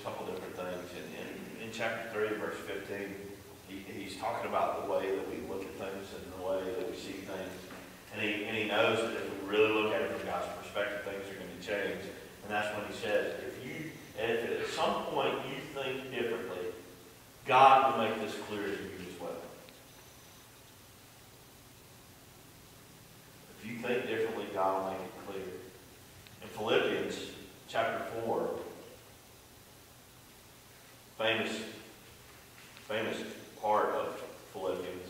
couple different things. In chapter 3, verse 15, he's talking about the way that we look at things and the way that we see things. And he knows that if we really look at it from God's perspective, things are going to change. And that's when he says, if at some point you think differently, God will make this clear to you as well. If you think differently, God will make it clear. In Philippians chapter 4, famous part of Philippians.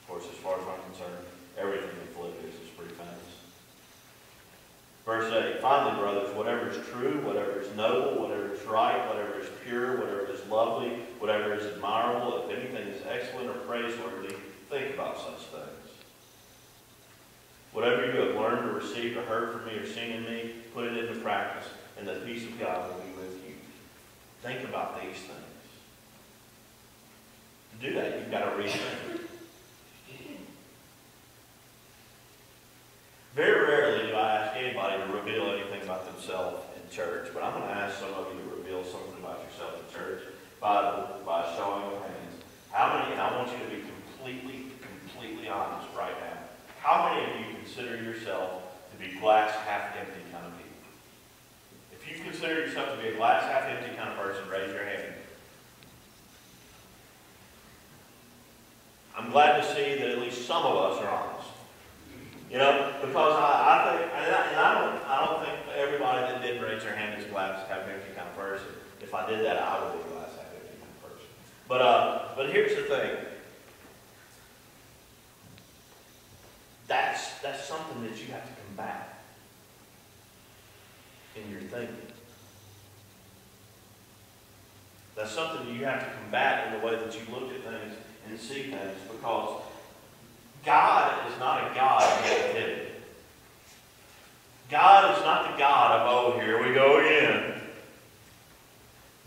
Of course, as far as I'm concerned, everything in Philippians is pretty famous. Verse 8, finally, brothers, whatever is true, whatever is noble, whatever is right, whatever is pure, whatever is lovely, whatever is admirable, if anything is excellent or praiseworthy, think about such things. Whatever you have learned or received or heard from me or seen in me, put it into practice, and the peace of God will be with you. Think about these things. To do that, you've got to rethink. Very rarely do I ask anybody to reveal anything about themselves in church, but I'm going to ask some of you to reveal something about yourself in church by a showing of hands. How many, and I want you to be completely honest right now. How many of you consider yourself to be glass half empty kind of people? If you consider yourself to be a glass half empty kind of person, raise your hand. I'm glad to see that at least some of us are honest. You know, because I think, and I don't think everybody that did raise their hand is a glass half empty kind of person. If I did that, I would be a glass half empty kind of person. But here's the thing. That's something that you have to combat in your thinking. That's something that you have to combat in the way that you look at things and see things, because God is not a God of negativity. God is not the God of, oh, here we go again.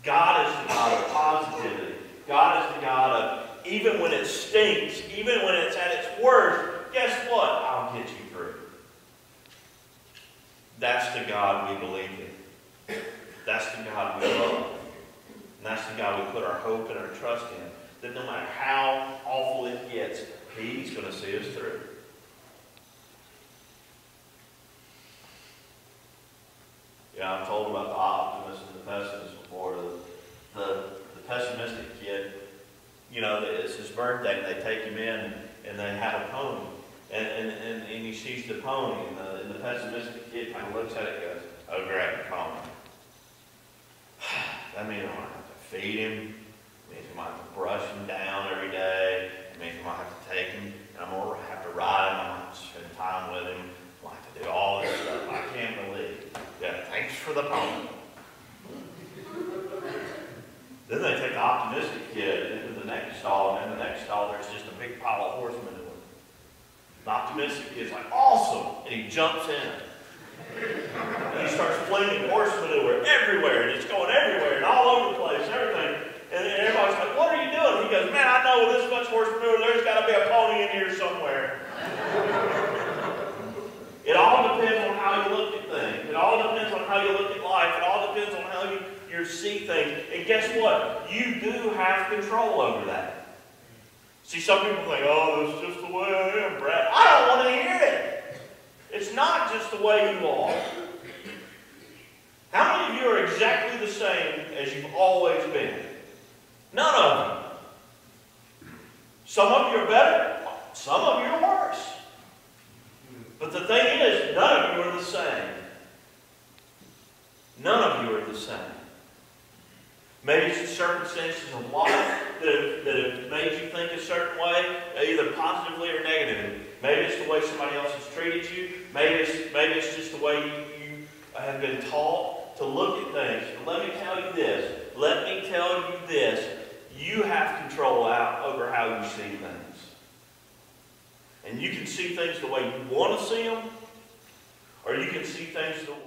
God is the God of positivity. God is the God of, even when it stinks, even when it's at its worst, guess what? I'll get you through. That's the God we believe in. That's the God we love. And that's the God we put our hope and our trust in. That no matter how awful it gets, He's going to see us through. Yeah, I've told about the optimist and the pessimist before. The pessimistic kid, you know, it's his birthday, and they take him in, and they have a pony. And he sees the pony, and the pessimistic kid kind of looks at it and goes, oh, grab the pony. That means I'm going to have to feed him. It means I might have to brush him down every day. It means I might have to take him, and I'm going to have to ride him. I'm going to have to spend time with him. I'm going to have to do all this stuff. I can't believe. Yeah, thanks for the pony. Then they take the optimistic kid into the next stall, and in the next stall there's just a big pile of horse manure. The optimistic kid's like, awesome! And he jumps in. And he starts flinging horse manure everywhere, and it's going everywhere, and all over the place, and everything. And everybody's like, what are you doing? He goes, man, I know with this much horse manure, there's got to be a pony in here somewhere. It all depends on how you look at things. It all depends on how you look at life. It all depends on how you see things. And guess what? You do have control over that. See, some people think, oh, that's just the way I am, Brad. I don't want to hear it. It's not just the way you are. How many of you are exactly the same as you've always been? None of you. Some of you are better. Some of you are worse. But the thing is, none of you are the same. None of you are the same. Maybe it's the circumstances of life that have made you think a certain way, either positively or negatively. Maybe it's the way somebody else has treated you. Maybe it's just the way you have been taught to look at things. But let me tell you this. Let me tell you this. You have control over how you see things. And you can see things the way you want to see them, or you can see things the way